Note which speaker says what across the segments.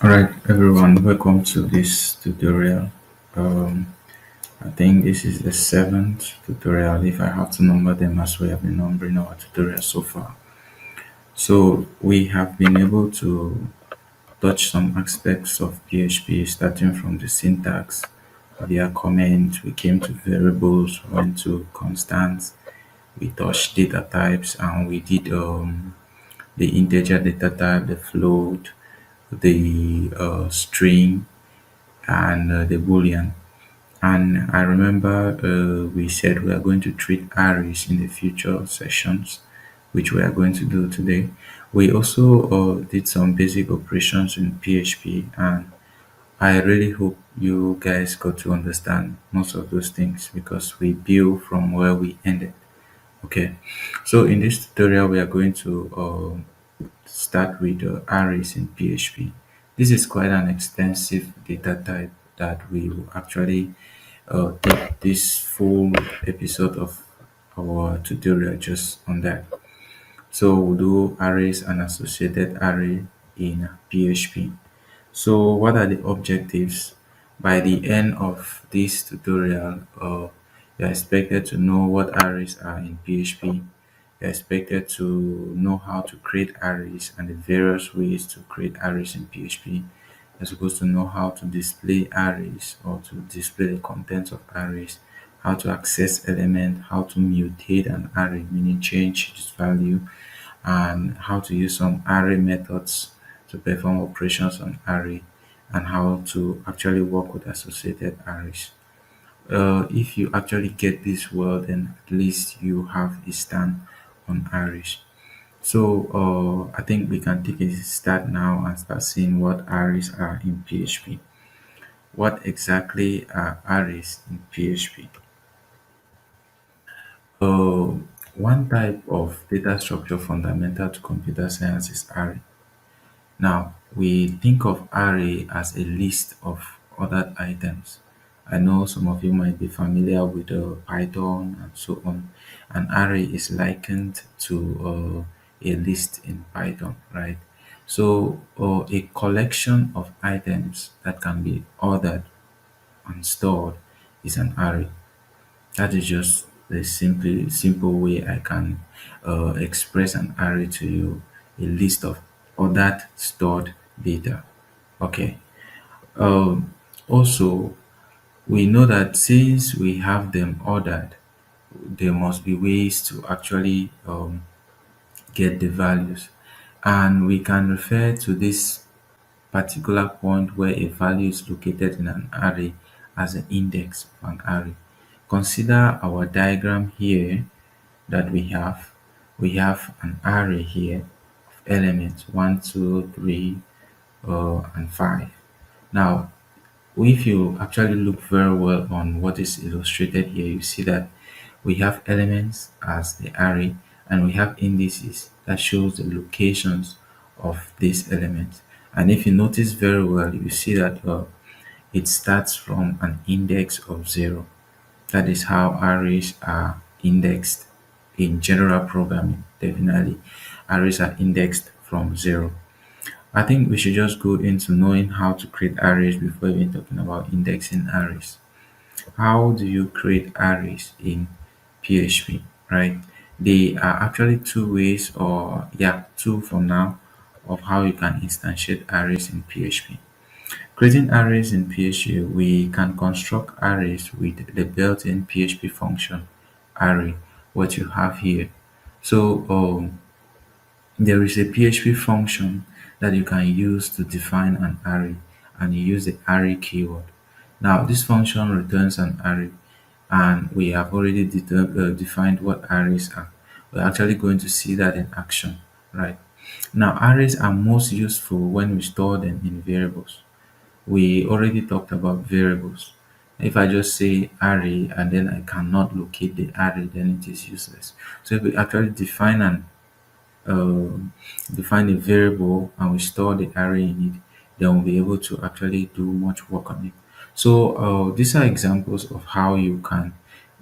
Speaker 1: Alright, everyone, welcome to this tutorial. Um, I think this is the seventh tutorial if I have to number them as we have been numbering our tutorials so far. So we have been able to touch some aspects of PHP starting from the syntax, via comment, we came to variables, we went to constants, we touched data types, and we did the integer data type, the float, the string, and the boolean. And I remember we said we are going to treat arrays in the future sessions, which we are going to do today. We also did some basic operations in PHP, and I really hope you guys got to understand most of those things because we build from where we ended. Okay, so in this tutorial, we are going to start with arrays in PHP. This is quite an extensive data type that we will actually take this full episode of our tutorial just on that. So we'll do arrays and associated array in PHP. So what are the objectives? By the end of this tutorial, you're expected to know what arrays are in PHP. You're expected to know how to create arrays and the various ways to create arrays in PHP. You're supposed to know how to display arrays or to display the contents of arrays, how to access element, how to mutate an array, meaning change its value, and how to use some array methods to perform operations on array, and how to actually work with associated arrays. If you actually get this well, then at least you have a stand on arrays. So I think we can take a start now and start seeing what arrays are in PHP. What exactly are arrays in PHP? Uh, One type of data structure fundamental to computer science is array. Now, we think of array as a list of ordered items. I know some of you might be familiar with Python and so on. An array is likened to a list in Python, right? So, a collection of items that can be ordered and stored is an array. That is just the simple way I can express an array to you, a list of ordered stored data. Okay. Also, we know that since we have them ordered, there must be ways to actually get the values. And we can refer to this particular point where a value is located in an array as an index of an array. Consider our diagram here that we have. We have an array here of elements 1, 2, 3, and 5. Now, if you actually look very well on what is illustrated here, you see that we have elements as the array and we have indices that shows the locations of these elements. And if you notice very well, you see that it starts from an index of 0. That is how arrays are indexed in general programming. Definitely, arrays are indexed from 0. I think we should just go into knowing how to create arrays before even talking about indexing arrays. How do you create arrays in PHP, right? There are actually two ways, or yeah, two for now, of how you can instantiate arrays in PHP. Creating arrays in PHP, we can construct arrays with the built-in PHP function array, what you have here. So there is a PHP function that you can use to define an array, and you use the array keyword. Now this function returns an array, and we have already defined what arrays are. We're actually going to see that in action, right? Now arrays are most useful when we store them in variables. We already talked about variables. If I just say array and then I cannot locate the array, then it is useless. So if we actually um, define a variable and we store the array in it, then we'll be able to actually do much work on it. So these are examples of how you can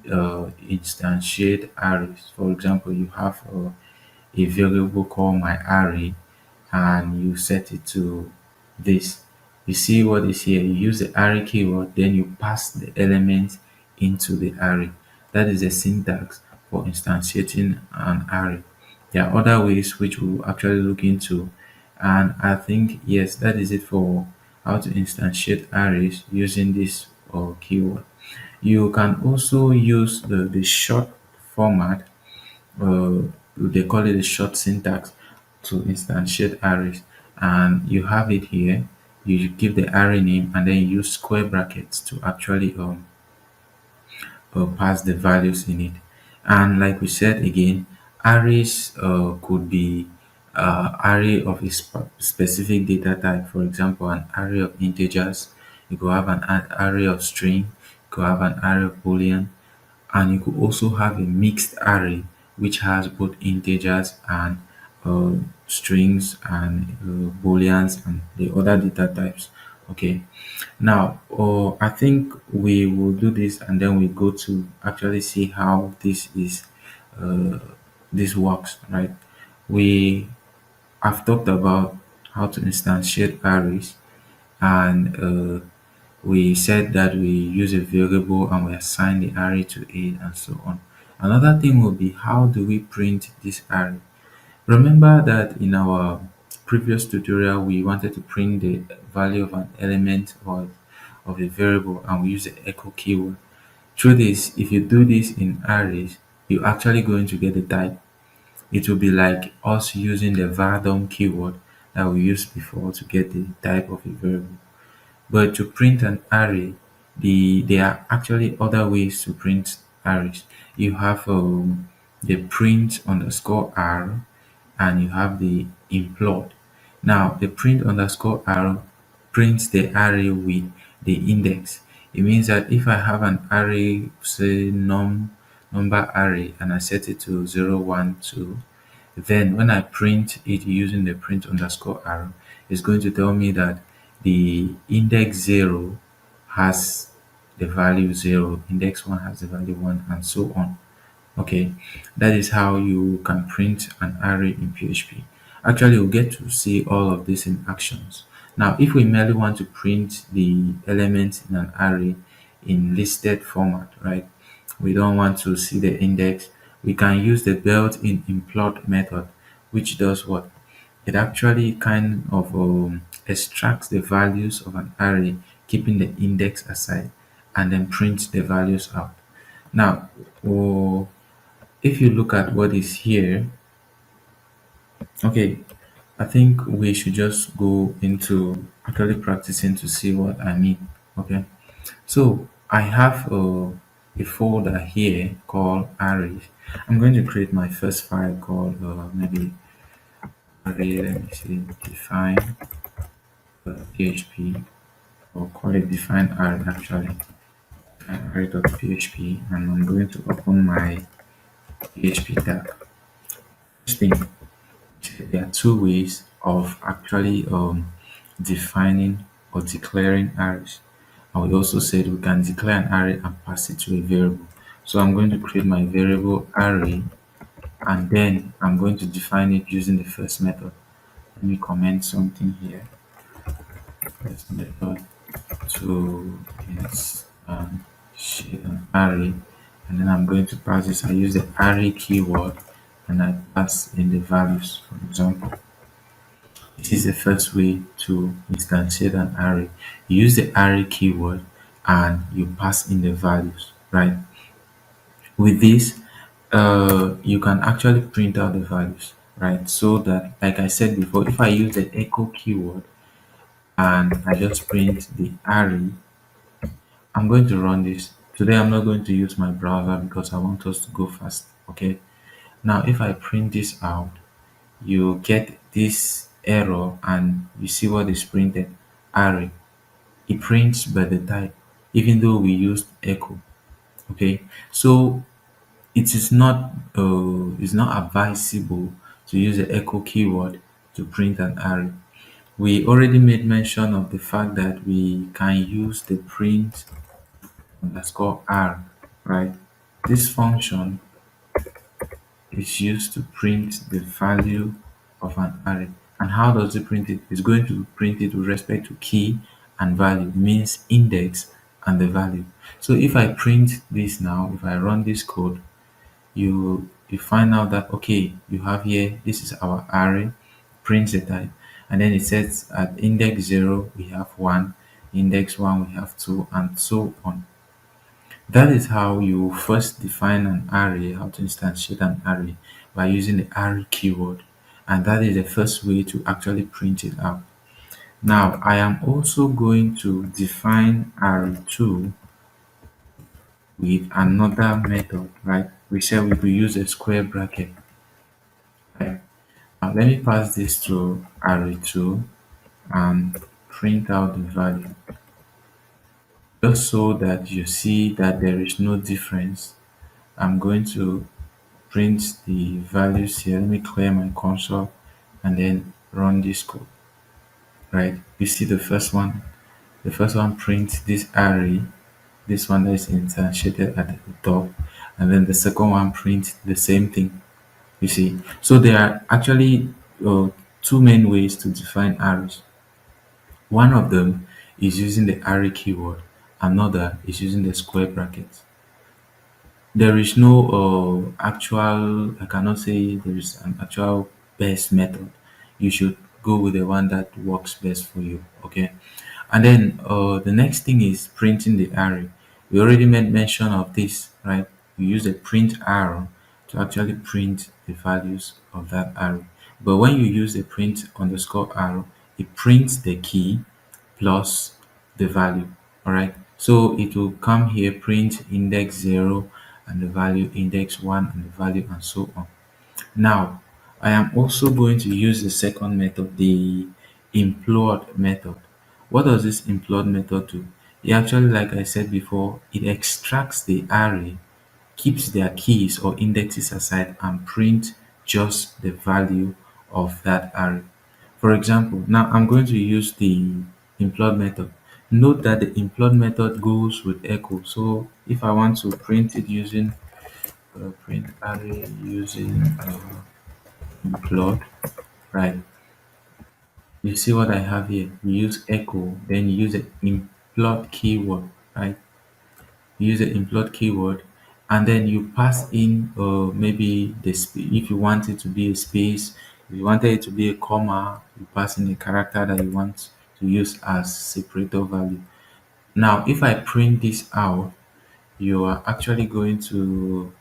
Speaker 1: instantiate arrays. For example, you have a variable called my array and you set it to this. You see what is here? You use the array keyword, then you pass the element into the array. That is the syntax for instantiating an array. There are other ways which we'll actually look into, and I think yes, that is it for how to instantiate arrays using this keyword. You can also use the short format, they call it a short syntax, to instantiate arrays, and you have it here. You give the array name and then use square brackets to actually pass the values in it. And like we said again, arrays could be array of a specific data type. For example, an array of integers. You could have an array of string. You could have an array of boolean, and you could also have a mixed array which has both integers and strings and booleans and the other data types. Okay, now I think we will do this and then we go to actually see how uh, this works, right? We have talked about how to instantiate arrays, and we said that we use a variable and we assign the array to it and so on. Another thing will be, how do we print this array? Remember that in our previous tutorial we wanted to print the value of an element or of a variable, and we use the echo keyword. Through this, if you do this in arrays, you're actually going to get the type. It will be like us using the var_dom keyword that we used before to get the type of a variable. But to print an array, there are actually other ways to print arrays. You have the print underscore r, and you have the implode. Now, the print underscore r prints the array with the index. It means that if I have an array, say number array, and I set it to 0, 1, 2, then when I print it using the print underscore r, it's going to tell me that the index 0 has the value 0, index 1 has the value 1, and so on. Okay, that is how you can print an array in PHP. Actually, we'll get to see all of this in actions. Now, if we merely want to print the elements in an array in listed format, right? We don't want to see the index. We can use the built-in implode method, which does what? It actually kind of extracts the values of an array, keeping the index aside, and then prints the values out. Now, if you look at what is here, okay, I think we should just go into actually practicing to see what I mean. Okay, so I have a folder here called arrays. I'm going to create my first file called maybe array. Let me see, define PHP, or call it define array actually, array.php, and I'm going to open my PHP tag. First thing, there are two ways of actually defining or declaring arrays. And we also said we can declare an array and pass it to a variable. So I'm going to create my variable array, and then I'm going to define it using the first method. Let me comment something here. First method to instantiate an array, and then I'm going to pass this. I use the array keyword and I pass in the values, for example. This is the first way to instantiate an array. You use the array keyword and you pass in the values, right? With this, you can actually print out the values, right? So that, like I said before, if I use the echo keyword and I just print the array, I'm going to run this. Today, I'm not going to use my browser because I want us to go fast, okay? Now, if I print this out, you get this error and you see what is printed, array. It prints by the type, even though we used echo. Okay, so it's not advisable to use the echo keyword to print an array. We already made mention of the fact that we can use the print underscore r, right? This function is used to print the value of an array. And how does it print it? It's going to print it with respect to key and value means index and the value. So if I print this now, if I run this code, you find out that okay, you have here, this is our array, print the type, and then it says at index 0 we have 1, index 1 we have 2, and so on. That is how you first define an array, how to instantiate an array, by using the array keyword, and that is the first way to actually print it out. Now I am also going to define array2 with another method, right? We said we will use a square bracket, right? Now let me pass this to array2 and print out the value, just so that you see that there is no difference. I'm going to print the values here. Let me clear my console and then run this code, right? You see the first one prints this array, this one that is instantiated at the top, and then the second one prints the same thing. You see, so there are actually two main ways to define arrays. One of them is using the array keyword, another is using the square bracket. There is no actual, I cannot say there is an actual best method. You should go with the one that works best for you. Okay. And then the next thing is printing the array. We already made mention of this, right? You use a print arrow to actually print the values of that array. But when you use a print underscore arrow, it prints the key plus the value. All right. So it will come here, print index 0 and the value, index 1 and the value, and so on. Now, I am also going to use the second method, the implode method. What does this implode method do? It actually, like I said before, it extracts the array, keeps their keys or indexes aside, and print just the value of that array. For example, now I'm going to use the implode method. Note that the implode method goes with echo. So if I want to print it using print array using implode, right? You see what I have here? You use echo, then you use the implode keyword, right? You use the implode keyword, and then you pass in maybe if you want it to be a space, if you wanted it to be a comma, you pass in the character that you want to use as separator value. Now, if I print this out, you are actually going to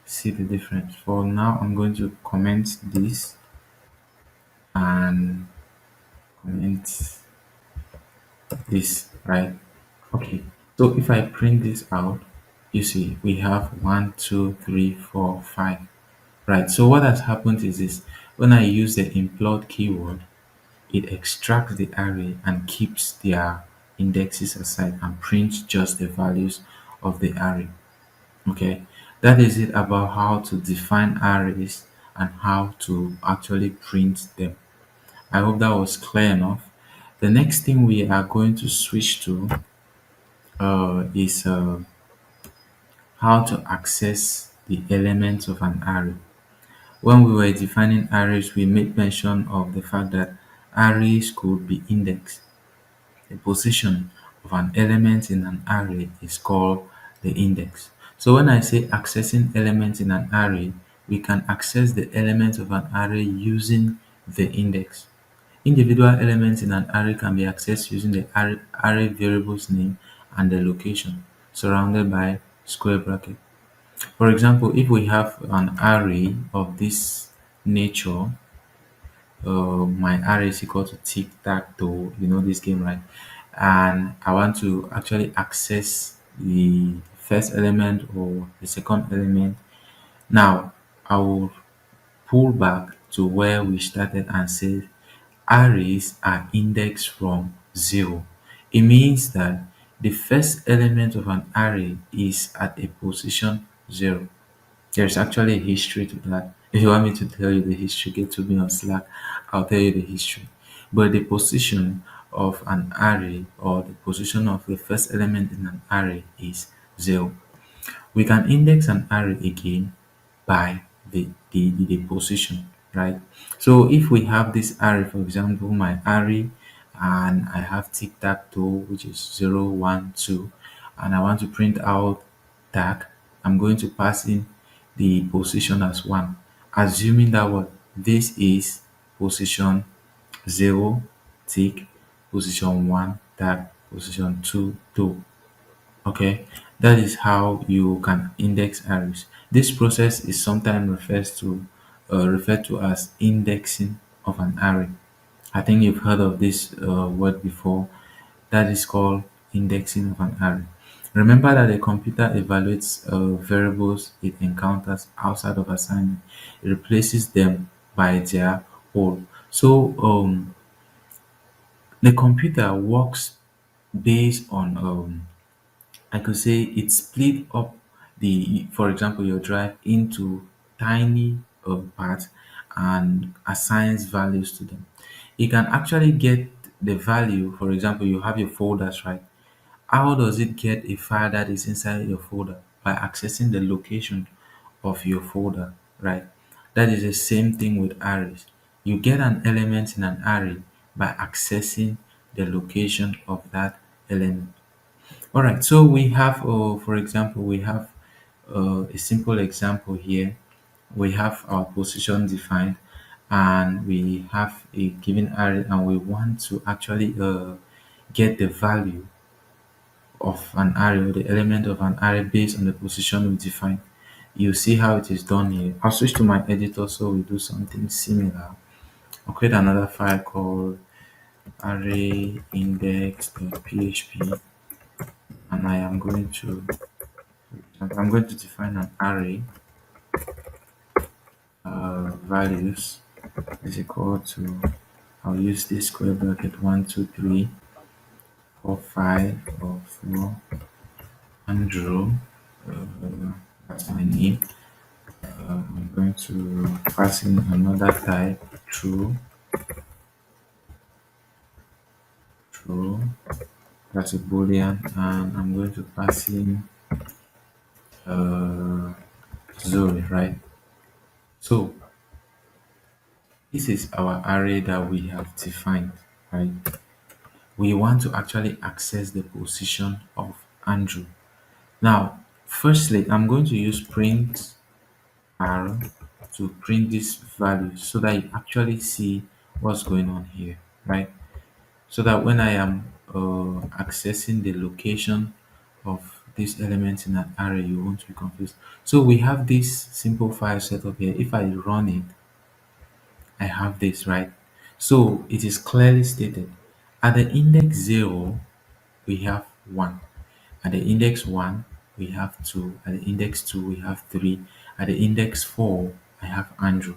Speaker 1: see the difference. For now, I'm going to comment this and comment this, right? Okay, so if I print this out, you see we have 1, 2, 3, 4, 5, right? So what has happened is this: when I use the implode keyword, it extracts the array and keeps their indexes aside and prints just the values of the array. Okay, that is it about how to define arrays and how to actually print them. I hope that was clear enough. The next thing we are going to switch to is how to access the elements of an array. When we were defining arrays, we made mention of the fact that arrays could be indexed. The position of an element in an array is called the index. So when I say accessing elements in an array, we can access the elements of an array using the index. Individual elements in an array can be accessed using the array variable's name and the location, surrounded by square bracket. For example, if we have an array of this nature, my array is equal to tic-tac-toe, you know this game, right? And I want to actually access the first element or the second element. Now, I will pull back to where we started and say arrays are indexed from 0. It means that the first element of an array is at a position 0. There's actually a history to that. If you want me to tell you the history, get to me on Slack. I'll tell you the history. But the position of an array or the position of the first element in an array is 0. We can index an array again by the position, right? So if we have this array, for example, my array and I have tic-tac-toe, which is 0, 1, 2, and I want to print out tag, I'm going to pass in the position as 1, assuming that what this is position 0, tick, position 1, tag, position 2, toe. Okay, that is how you can index arrays. This process is sometimes referred to as indexing of an array. I think you've heard of this word before. That is called indexing of an array. Remember that a computer evaluates variables it encounters outside of assignment. It replaces them by their whole. So the computer works based on I could say it split up for example, your drive into tiny parts and assigns values to them. You can actually get the value. For example, you have your folders, right? How does it get a file that is inside your folder? By accessing the location of your folder, right? That is the same thing with arrays. You get an element in an array by accessing the location of that element. All right, so we have, for example, we have a simple example here. We have our position defined, and we have a given array, and we want to actually get the value of an array or the element of an array based on the position we define. You see how it is done here. I'll switch to my editor so we do something similar. I'll create another file called array index.php, and I'm going to define an array values is equal to, I'll use this square bracket 1, 2, 3, 4, 5 or 4 Andrew. That's my name. I'm going to pass in another type true. That's a boolean, and I'm going to pass in uh, Zoe, right? So this is our array that we have defined, right? We want to actually access the position of Andrew. Now, firstly, I'm going to use print r to print this value so that you actually see what's going on here, right? So that when I am accessing the location of this element in an array, you won't be confused. So we have this simple file set up here. If I run it, I have this, right? So it is clearly stated at the index 0, we have 1. At the index 1, we have 2. At the index 2, we have 3. At the index 4, I have Andrew,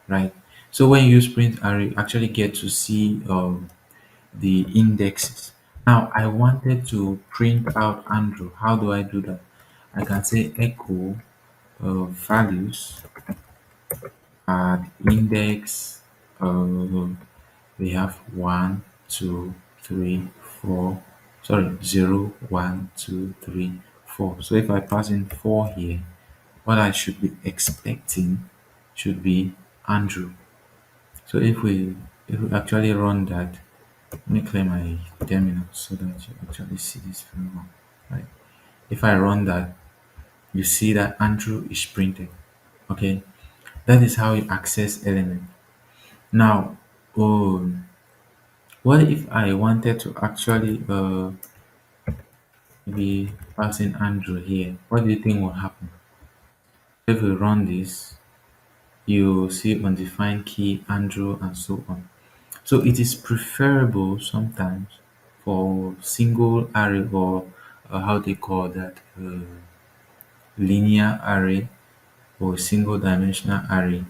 Speaker 1: right? So when you use print array, you actually get to see the indexes. Now, I wanted to print out Andrew. How do I do that? I can say echo values at index. We have 1, 2, 3, 4. Sorry, 0, 1, 2, 3, 4. So if I pass in 4 here, what I should be expecting should be Andrew. So if we actually run that, let me clear my terminal so that you actually see this very well. Right. If I run that, you see that Andrew is printed. Okay. That is how you access element. Now, what if I wanted to actually maybe pass in Andrew here? What do you think will happen? If we run this, you see undefined key, Andrew, and so on. So it is preferable sometimes for single array or how they call that linear array or single dimensional array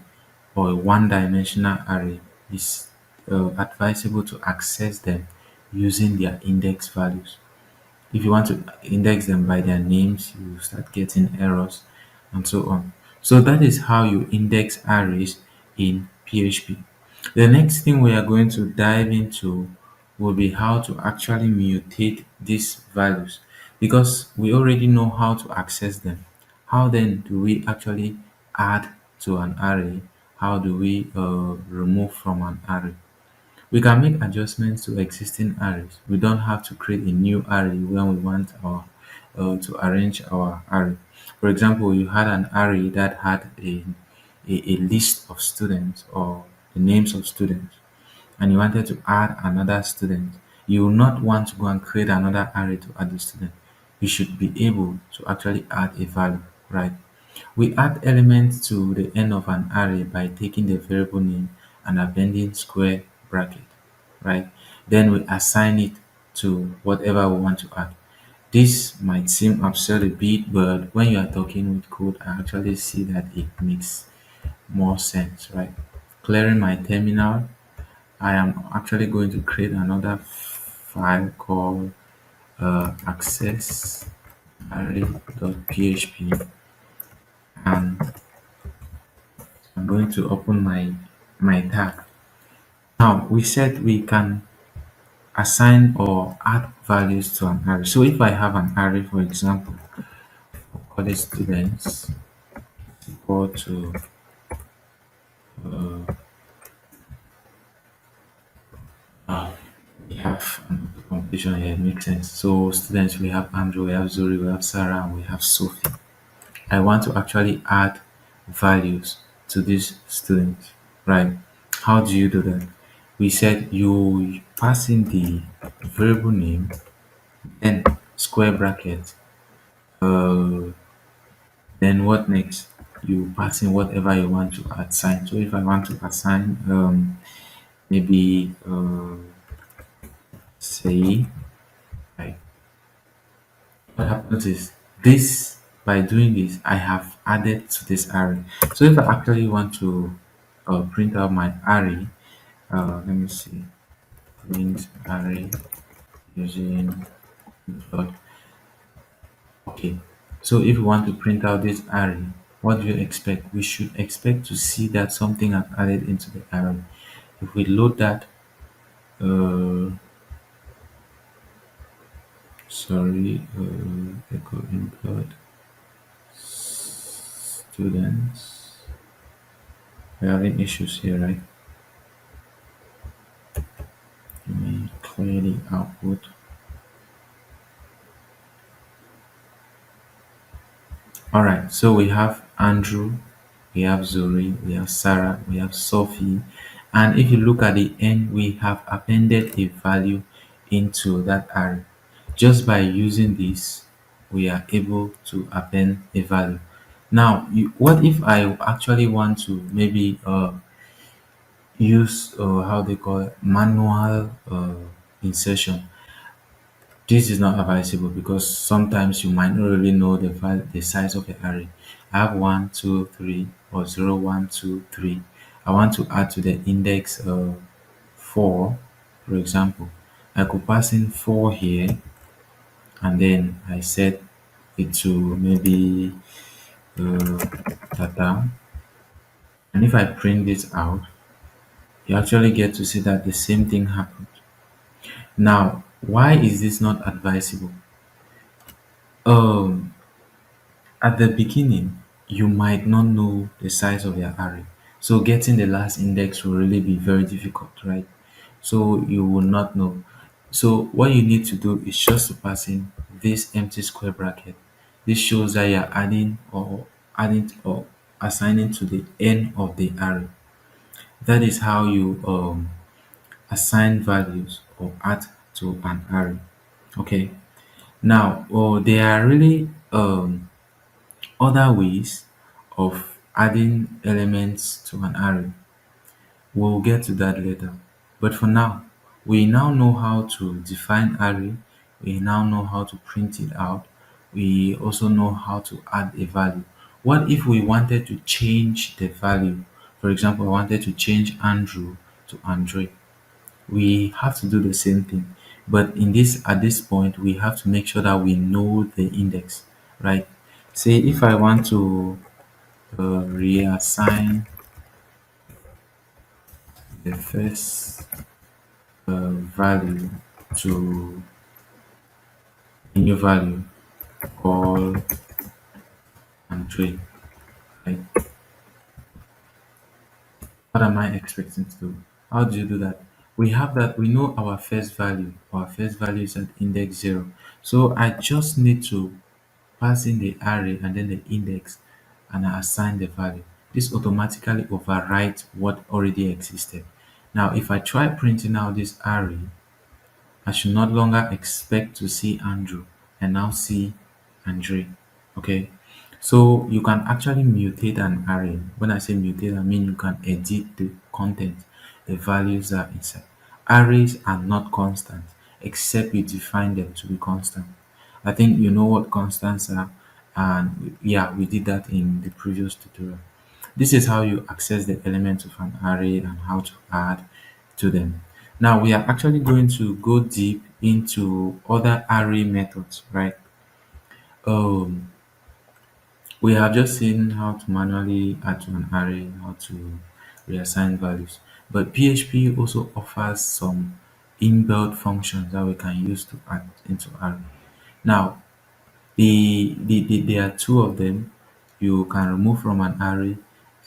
Speaker 1: or a one dimensional array is advisable to access them using their index values. If you want to index them by their names, you start getting errors and so on. So that is how you index arrays in PHP. The next thing we are going to dive into will be how to actually mutate these values, because we already know how to access them. How then do we actually add to an array? How do we remove from an array? We can make adjustments to existing arrays. We don't have to create a new array when we want our to arrange our array. For example, you had an array that had a list of students or the names of students, and you wanted to add another student. You will not want to go and create another array to add the student. You should be able to actually add a value, right? We add elements to the end of an array by taking the variable name and appending square bracket, right? Then we assign it to whatever we want to add. This might seem absurd a bit, but when you are talking with code, I actually see that it makes more sense, right? Clearing my terminal, I am actually going to create another file called access array.php, and I'm going to open my tab. Now we said we can assign or add values to an array. So if I have an array, for example, call it students equal to uh, uh, we have completion here, it makes sense. So students, we have Andrew, we have Zuri, we have Sarah, and we have Sophie. I want to actually add values to this student, right? How do you do that? We said you pass in the variable name, then square bracket. Then what next? You pass in whatever you want to assign. So if I want to assign maybe say, right, what happens is this, by doing this I have added to this array. So if I actually want to print out my array, let me see, print array using dot. Okay, so if we want to print out this array, what do you expect? We should expect to see that something has added into the array. If we load that, uh echo import students, we're having issues here, right? Let me clear the output. All right, so we have Andrew, we have Zuri, we have Sarah, we have Sophie, and if you look at the end, we have appended a value into that array. Just by using this, we are able to append a value. Now, what if I actually want to maybe use how they call it, manual insertion? This is not advisable because sometimes you might not really know the size of the array. I have 1, 2, 3, or 0, 1, 2, 3. I want to add to the index 4, for example. I could pass in 4 here, and then I set it to maybe uh, data. And if I print this out, you actually get to see that the same thing happened. Now, why is this not advisable? Um, At the beginning, you might not know the size of your array. So getting the last index will really be very difficult, right? So you will not know. So what you need to do is just to pass in this empty square bracket. This shows that you're adding or assigning to the end of the array. That is how you assign values or add to an array. Okay. Now, there are really other ways of adding elements to an array. We'll get to that later. But for now, we now know how to define array. We now know how to print it out. We also know how to add a value. What if we wanted to change the value? For example, I wanted to change Andrew to Andre. We have to do the same thing. But at this point, we have to make sure that we know the index, right? Say if I want to reassign the first value to a new value called Andre, right? What am I expecting to do? How do you do that? We have that, we know our first value. Our first value is at index 0. So I just need to pass in the array and then the index, and I assign the value. This automatically overrides what already existed. Now, if I try printing out this array, I should not longer expect to see Andrew and now see Andre. Okay, so you can actually mutate an array. When I say mutate, I mean you can edit the content, the values that are inside. Arrays are not constant except you define them to be constant. I think you know what constants are, and yeah, we did that in the previous tutorial. This is how you access the elements of an array and how to add to them. Now we are actually going to go deep into other array methods, right? Um, we have just seen how to manually add to an array, how to reassign values, but PHP also offers some inbuilt functions that we can use to add into array. Now, there are two of them. You can remove from an array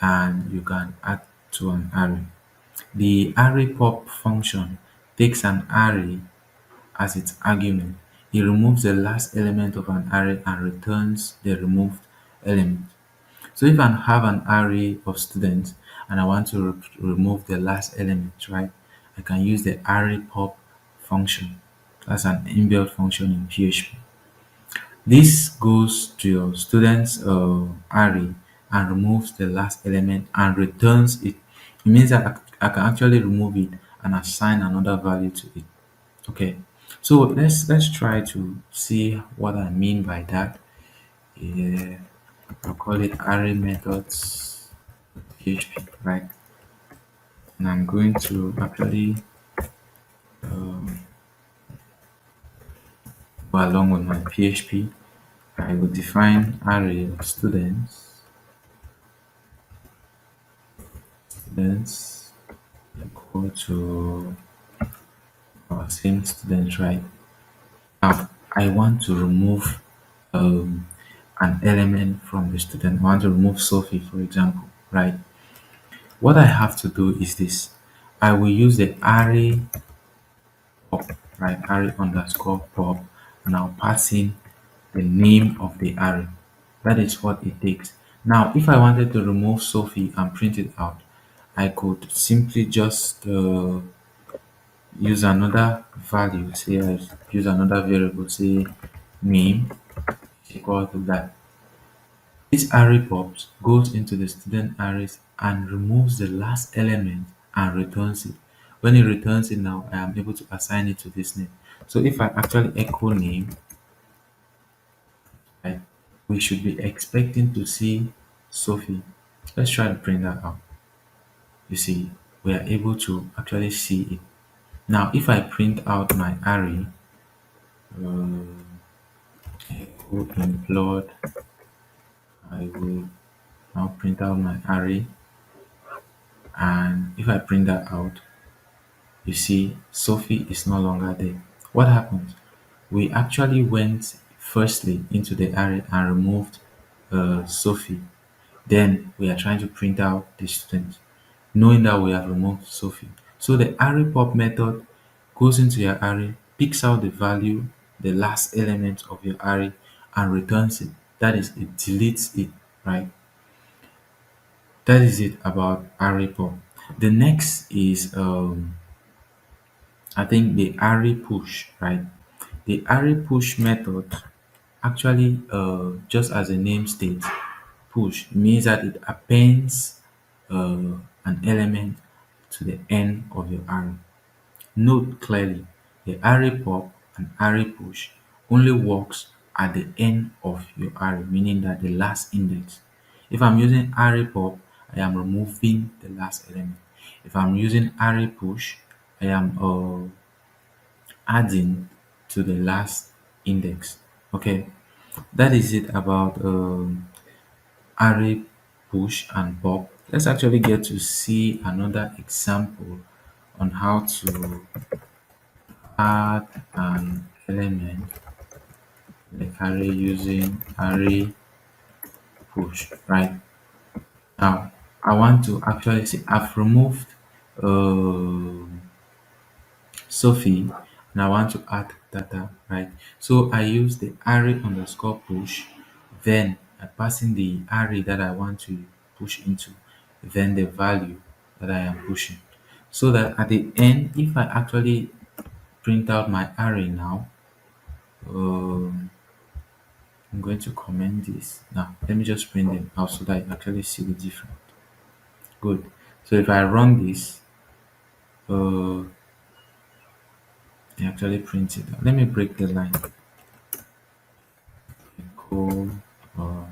Speaker 1: and you can add to an array. The array pop function takes an array as its argument. It removes the last element of an array and returns the removed element. So if I have an array of students and I want to remove the last element, right, I can use the array pop function. That's an inbuilt function in PHP. This goes to your students array and removes the last element and returns it. It means that I can actually remove it and assign another value to it. Okay, so let's try to see what I mean by that. Yeah, I'll call it array methods PHP, right? And I'm going to actually um, go along with my PHP. I will define array of students equal to our same students, right? Now I want to remove um, an element from the student. I want to remove Sophie, for example, right? What I have to do is this. I will use the array pop, right? Array underscore pop, and I'll pass in the name of the array. That is what it takes. Now, if I wanted to remove Sophie and print it out, I could simply just use another value. Say I use another variable, say name is equal to that. This array pops goes into the student arrays and removes the last element and returns it. When it returns it now, I am able to assign it to this name. So if I actually echo name, right, we should be expecting to see Sophie. Let's try to print that out. You see, we are able to actually see it. Now, if I print out my array, echo implode, I will now print out my array. And if I print that out, you see Sophie is no longer there. What happens? We actually went firstly into the array and removed Sophie. Then we are trying to print out the student, knowing that we have removed Sophie. So the array pop method goes into your array, picks out the value, the last element of your array, and returns it. That is, it deletes it, right? That is it about array pop. The next is I think the array push, right? The array push method actually, just as the name states, push means that it appends an element to the end of your array. Note clearly, the array pop and array push only works at the end of your array, meaning that the last index. If I'm using array pop, I am removing the last element. If I'm using array push, I am adding to the last index. Okay, that is it about array push and pop. Let's actually get to see another example on how to add an element like array using array push, right? Now I want to actually see I've removed uh, Sophie, and I want to add data, right? So I use the array underscore push, then I pass in the array that I want to push into, then the value that I am pushing. So that at the end, if I actually print out my array now, um, I'm going to comment this. Now, let me just print them out so that I actually see the difference. Good. So if I run this, uh, I actually print it out. Let me break the line. Echo, uh,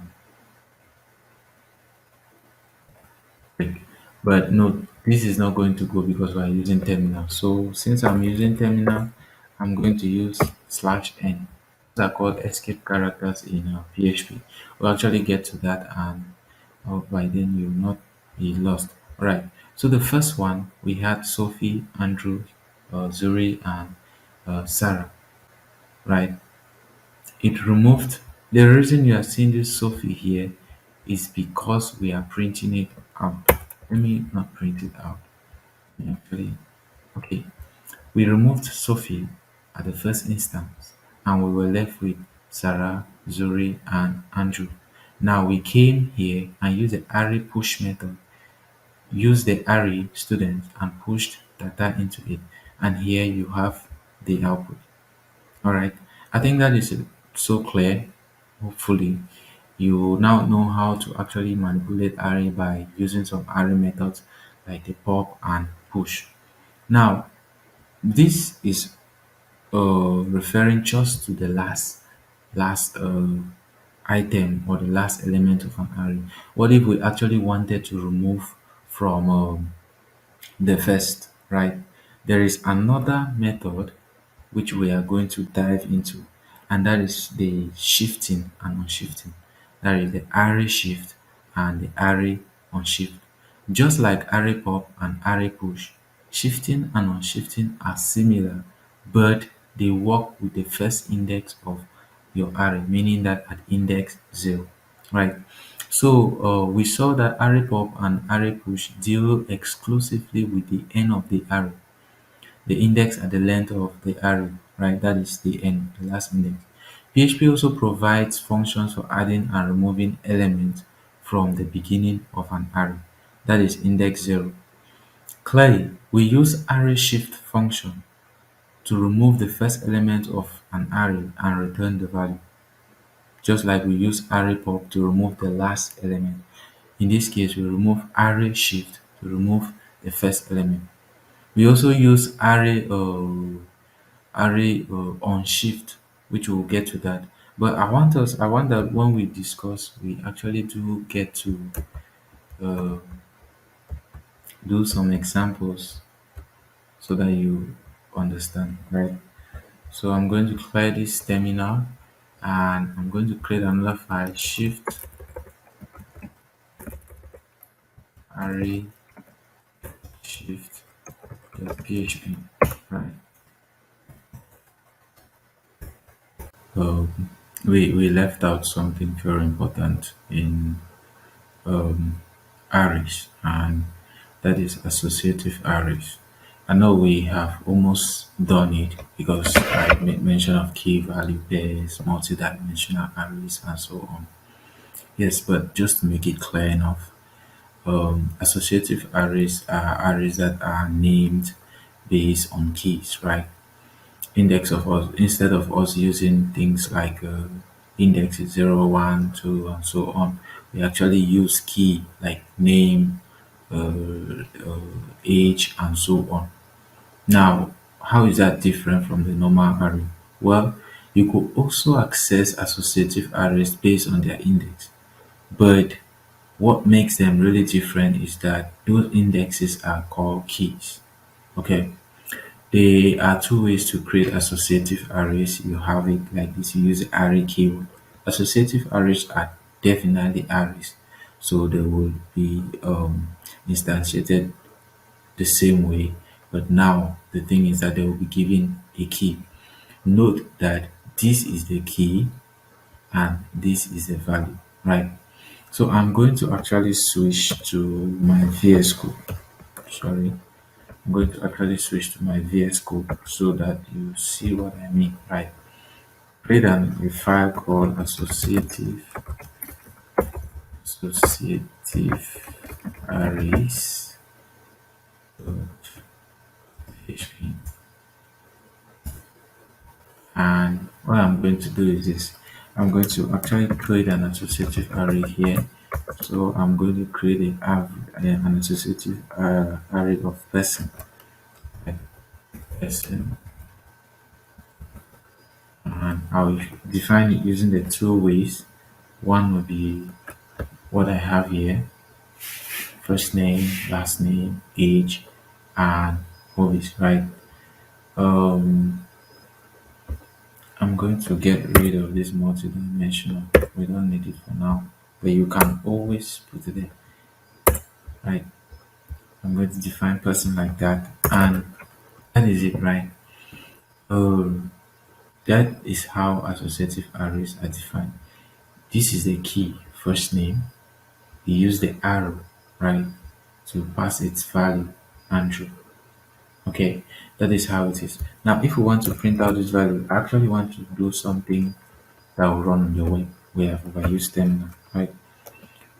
Speaker 1: break. But no, this is not going to go because we are using terminal. So since I'm using terminal, I'm going to use slash n. These are called escape characters in PHP. We'll actually get to that, and by then you will not be lost. All right. So the first one we had Sophie, Andrew, Zuri, and Sarah. Right. It removed. The reason you are seeing this Sophie here is because we are printing it out. Let me not print it out. Actually, okay. We removed Sophie at the first instance, and we were left with Sarah, Zuri, and Andrew. Now we came here and used the array push method, used the array students and pushed data into it. And here you have the output. All right. I think that is so clear. Hopefully, you now know how to actually manipulate array by using some array methods like the pop and push. Now, this is referring just to the last item or the last element of an array. What if we actually wanted to remove from the first, right? There is another method which we are going to dive into, and that is the shifting and unshifting. That is the array shift and the array unshift. Just like array pop and array push, shifting and unshifting are similar, but they work with the first index of your array, meaning that at index 0, right? So we saw that array pop and array push deal exclusively with the end of the array, the index at the length of the array, right? That is the end, the last index. PHP also provides functions for adding and removing elements from the beginning of an array, that is index 0. Clearly, we use array shift function to remove the first element of an array and return the value, just like we use array pop to remove the last element. In this case, we remove array shift to remove the first element. We also use array on shift, which we'll get to that. But I want that when we discuss, we actually do get to uh, do some examples so that you understand, right? So I'm going to clear this terminal, and I'm going to create another file, shift array shift php, right? We left out something very important in arrays, and that is associative arrays. I know we have almost done it because I made mention of key value pairs, multi-dimensional arrays, and so on. Yes, but just to make it clear enough, associative arrays are arrays that are named based on keys, right? Index of us, instead of us using things like index 0, 1, 2, and so on, we actually use key like name, age, and so on. Now, how is that different from the normal array? Well, you could also access associative arrays based on their index, but what makes them really different is that those indexes are called keys. Okay, there are two ways to create associative arrays. You have it like this, you use the array keyword. Associative arrays are definitely arrays, so they will be instantiated the same way, but now the thing is that they will be given a key. Note that this is the key and this is the value, right? So I'm going to actually switch to my VS Code. Sorry. I'm going to actually switch to my VS Code so that you see what I mean, right? Create a file called associative arrays PHP. And what I'm going to do is this. I'm going to actually create an associative array here. So I'm going to create an associative array of person, like person, and I'll define it using the two ways. One will be what I have here: first name, last name, age, and hobbies. Right. Um, I'm going to get rid of this multi-dimensional. We don't need it for now, but you can always put it there. Right. I'm going to define person like that, and that is it, right? Um, that is how associative arrays are defined. This is the key, first name. We use the arrow, right, to pass its value, Andrew. Okay, that is how it is. Now, if we want to print out this value, I actually want to do something that will run on your web where I've overused terminal, right?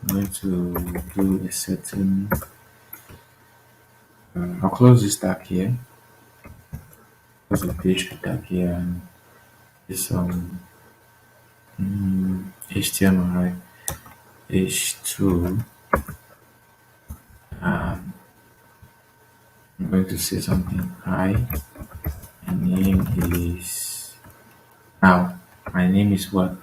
Speaker 1: I'm going to do a certain. I'll close this tag here. Close the PHP tag here and this HTML, right? H2. I'm going to say something. Hi, my name is. Now, my name is what?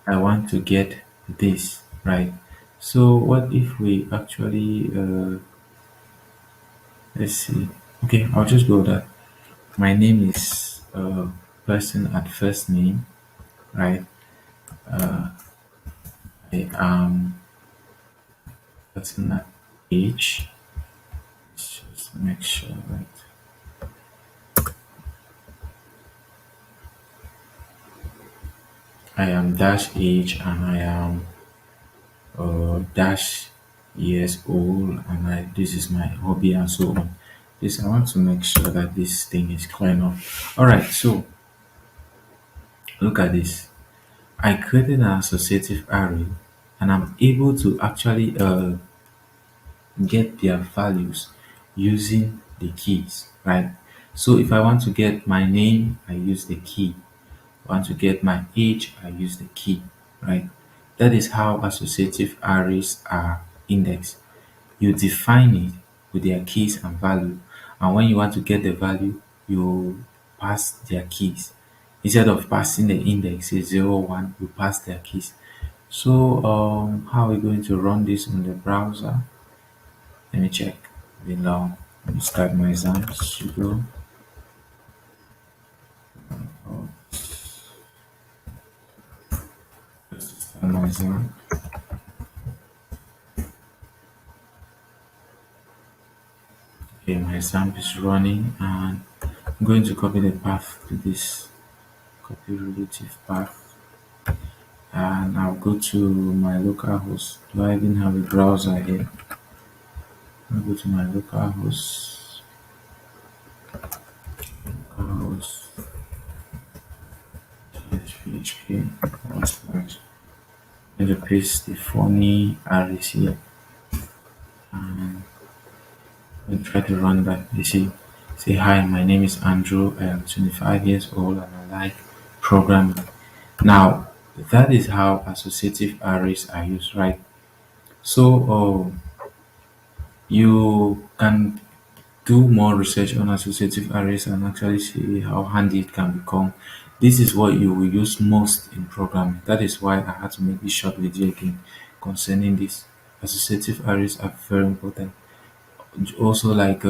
Speaker 1: I want to get this, right? So, what if we actually, let's see. Okay, I'll just go that. My name is person at first name, right? I am person at age. Let's just make sure, right? I am dash age and I am dash years old and this is my hobby and so on. This I want to make sure that this thing is clear enough. All right, so look at this. I created an associative array and I'm able to actually get their values using the keys, right? So if I want to get my name, I use the key. If I want to get my age, I use the key, right? That is how associative arrays are indexed. You define it with their keys and value, and when you want to get the value, you pass their keys. Instead of passing the index say 0, 1, you pass their keys. So how are we going to run this on the browser? Let me check. Below, let me start my exam. Sudo start my exam. Okay, my exam is running, and I'm going to copy the path to this. Copy relative path, and I'll go to my local host. Do I even have a browser here? I'll go to my local host. Host PHP. I'm going to paste the funny arrays here and try to run that. You see, say hi. My name is Andrew. I am 25 years old and I like programming. Now, that is how associative arrays are used, right? So, you can do more research on associative arrays and actually see how handy it can become. This is what you will use most in programming. That is why I had to make this short video again concerning this. Associative arrays are very important. Also, like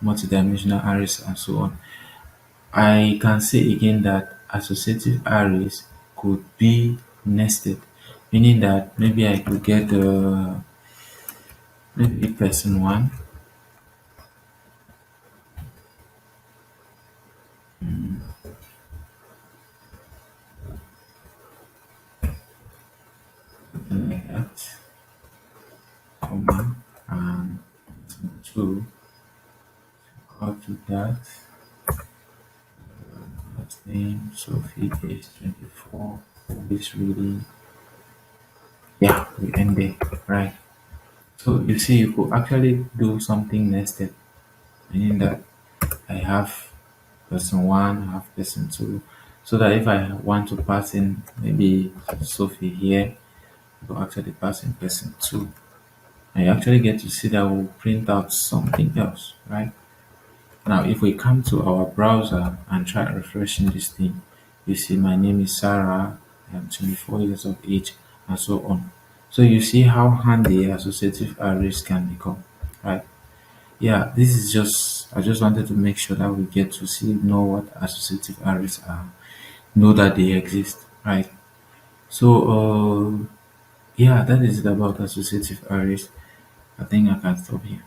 Speaker 1: multi-dimensional arrays and so on. I can say again that associative arrays could be nested, meaning that maybe I could get maybe person one, something like that, comma, and two, I'll do that. Last name Sophie is 24. This really, yeah, we end there, right? So you see, you could actually do something nested, meaning that I have person one, I have person two, so that if I want to pass in maybe Sophie here, I will actually pass in person two. And you actually get to see that we'll print out something else, right? Now, if we come to our browser and try refreshing this thing, you see my name is Sarah, I'm 24 years of age, and so on. So you see how handy associative arrays can become, right? Yeah, this is just, I just wanted to make sure that we get to see, know what associative arrays are, know that they exist, right? So, yeah, that is it about associative arrays. I think I can stop here.